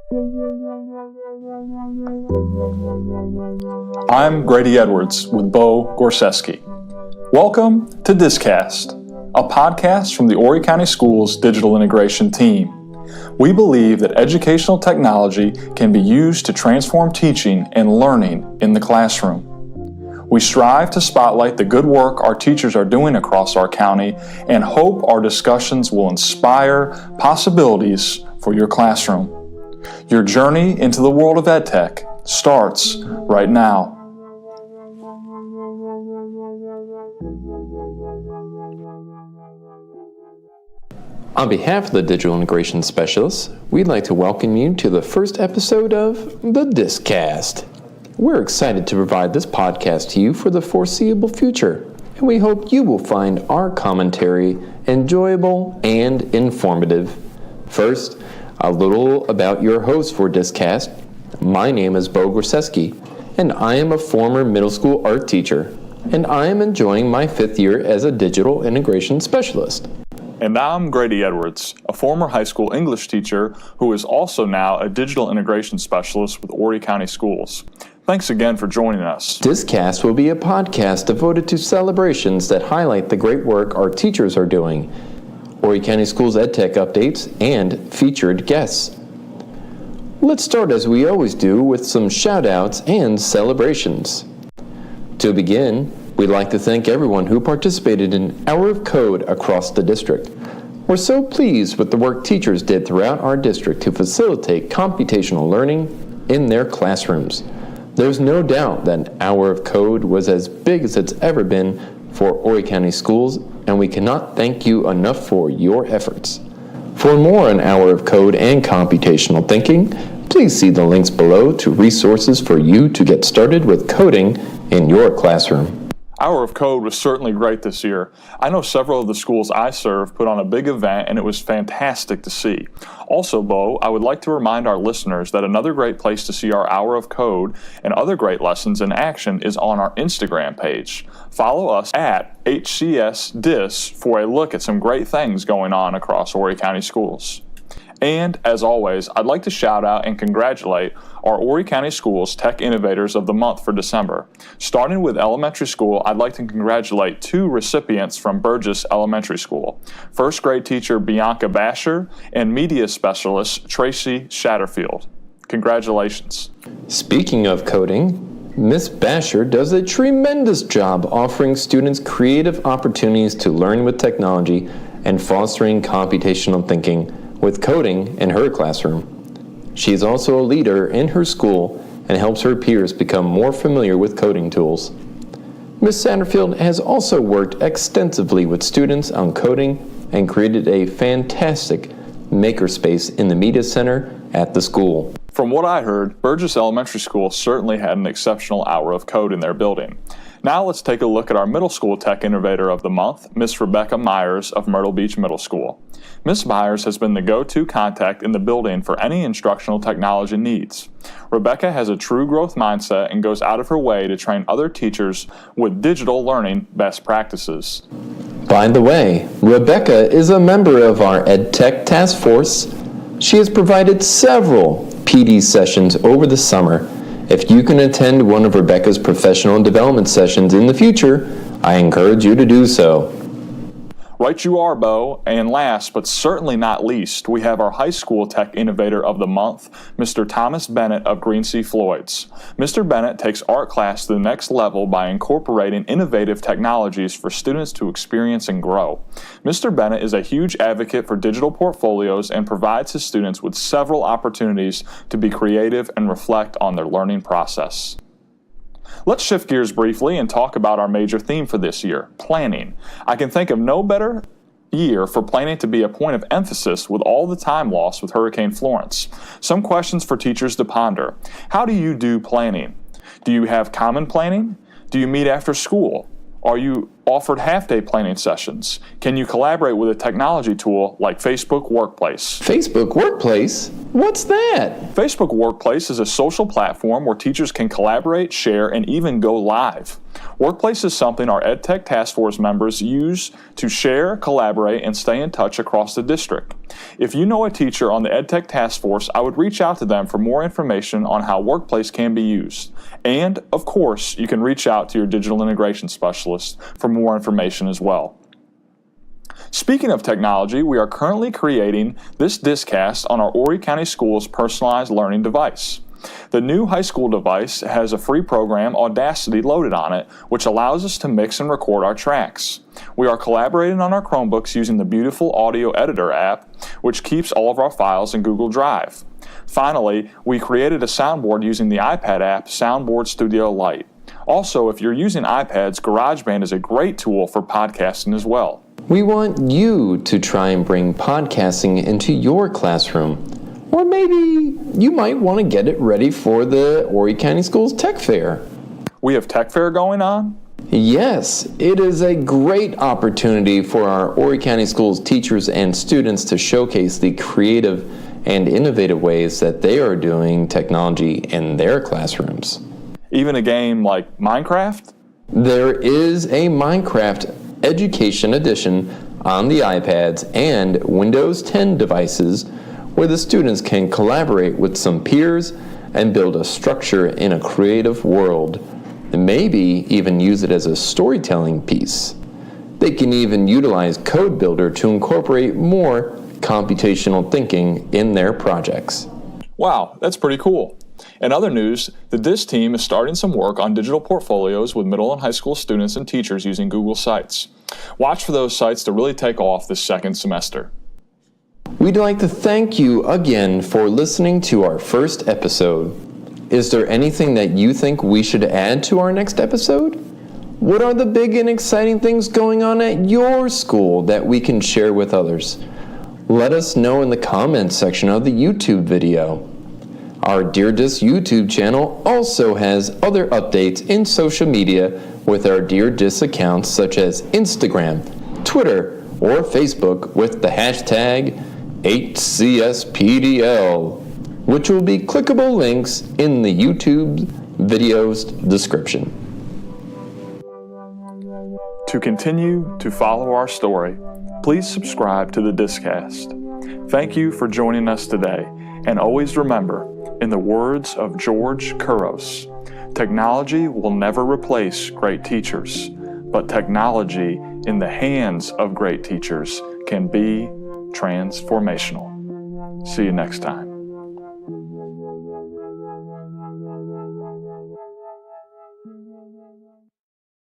I'm Grady Edwards with Bo Gorseski. Welcome to DISCast, a podcast from the Horry County Schools Digital Integration Team. We believe that educational technology can be used to transform teaching and learning in the classroom. We strive to spotlight the good work our teachers are doing across our county and hope our discussions will inspire possibilities for your classroom. Your journey into the world of EdTech starts right now. On behalf of the Digital Integration Specialists, we'd like to welcome you to the first episode of the DISCast. We're excited to provide this podcast to you for the foreseeable future, and we hope you will find our commentary enjoyable and informative. First, a little about your host for DISCast. My name is Bo Gorseski, and I am a former middle school art teacher, and I am enjoying my 5th year as a digital integration specialist. And I'm Grady Edwards, a former high school English teacher who is also now a digital integration specialist with Horry County Schools. Thanks again for joining us. DISCast will be a podcast devoted to celebrations that highlight the great work our teachers are doing, Horry County Schools EdTech updates, and featured guests. Let's start as we always do with some shout-outs and celebrations. To begin, we'd like to thank everyone who participated in Hour of Code across the district. We're so pleased with the work teachers did throughout our district to facilitate computational learning in their classrooms. There's no doubt that Hour of Code was as big as it's ever been for Horry County Schools, and we cannot thank you enough for your efforts. For more on Hour of Code and computational thinking, please see the links below to resources for you to get started with coding in your classroom. Hour of Code was certainly great this year. I know several of the schools I serve put on a big event, and it was fantastic to see. Also, Bo, I would like to remind our listeners that another great place to see our Hour of Code and other great lessons in action is on our Instagram page. Follow us at HCSDIS for a look at some great things going on across Horry County Schools. And, as always, I'd like to shout out and congratulate our Horry County Schools Tech Innovators of the Month for December. Starting with elementary school, I'd like to congratulate 2 recipients from Burgess Elementary School, first grade teacher Bianca Basher and media specialist Tracy Shatterfield. Congratulations. Speaking of coding, Miss Basher does a tremendous job offering students creative opportunities to learn with technology and fostering computational thinking with coding in her classroom. She is also a leader in her school and helps her peers become more familiar with coding tools. Ms. Satterfield has also worked extensively with students on coding and created a fantastic makerspace in the media center at the school. From what I heard, Burgess Elementary School certainly had an exceptional Hour of Code in their building. Now let's take a look at our middle school Tech Innovator of the Month, Miss Rebecca Myers of Myrtle Beach Middle School. Miss Myers has been the go-to contact in the building for any instructional technology needs. Rebecca has a true growth mindset and goes out of her way to train other teachers with digital learning best practices. By the way, Rebecca is a member of our EdTech Task Force. She has provided several PD sessions over the summer. If you can attend one of Rebecca's professional development sessions in the future, I encourage you to do so. Right you are, Bo. And last, but certainly not least, we have our High School Tech Innovator of the Month, Mr. Thomas Bennett of Green Sea Floyds. Mr. Bennett takes art class to the next level by incorporating innovative technologies for students to experience and grow. Mr. Bennett is a huge advocate for digital portfolios and provides his students with several opportunities to be creative and reflect on their learning process. Let's shift gears briefly and talk about our major theme for this year, planning. I can think of no better year for planning to be a point of emphasis with all the time lost with Hurricane Florence. Some questions for teachers to ponder. How do you do planning? Do you have common planning? Do you meet after school? Are you offered half-day planning sessions. Can you collaborate with a technology tool like Facebook Workplace? Facebook Workplace? What's that? Facebook Workplace is a social platform where teachers can collaborate, share, and even go live. Workplace is something our EdTech Task Force members use to share, collaborate, and stay in touch across the district. If you know a teacher on the EdTech Task Force, I would reach out to them for more information on how Workplace can be used. And, of course, you can reach out to your digital integration specialist for more information as well. Speaking of technology, we are currently creating this DISCast on our Horry County Schools personalized learning device. The new high school device has a free program, Audacity, loaded on it, which allows us to mix and record our tracks. We are collaborating on our Chromebooks using the beautiful Audio Editor app, which keeps all of our files in Google Drive. Finally, we created a soundboard using the iPad app, Soundboard Studio Lite. Also, if you're using iPads, GarageBand is a great tool for podcasting as well. We want you to try and bring podcasting into your classroom. Or maybe you might want to get it ready for the Horry County Schools Tech Fair. We have Tech Fair going on? Yes, it is a great opportunity for our Horry County Schools teachers and students to showcase the creative and innovative ways that they are doing technology in their classrooms. Even a game like Minecraft? There is a Minecraft Education Edition on the iPads and Windows 10 devices where the students can collaborate with some peers and build a structure in a creative world, and maybe even use it as a storytelling piece. They can even utilize Code Builder to incorporate more computational thinking in their projects. Wow, that's pretty cool. In other news, the DIS team is starting some work on digital portfolios with middle and high school students and teachers using Google Sites. Watch for those sites to really take off this second semester. We'd like to thank you again for listening to our first episode. Is there anything that you think we should add to our next episode? What are the big and exciting things going on at your school that we can share with others? Let us know in the comments section of the YouTube video. Our Dear DIS YouTube channel also has other updates in social media with our Dear DIS accounts such as Instagram, Twitter, or Facebook with the hashtag HCSPDL, which will be clickable links in the YouTube video's description. To continue to follow our story, please subscribe to the DISCast. Thank you for joining us today, and always remember, in the words of George Couros, technology will never replace great teachers, but technology in the hands of great teachers can be transformational. See you next time.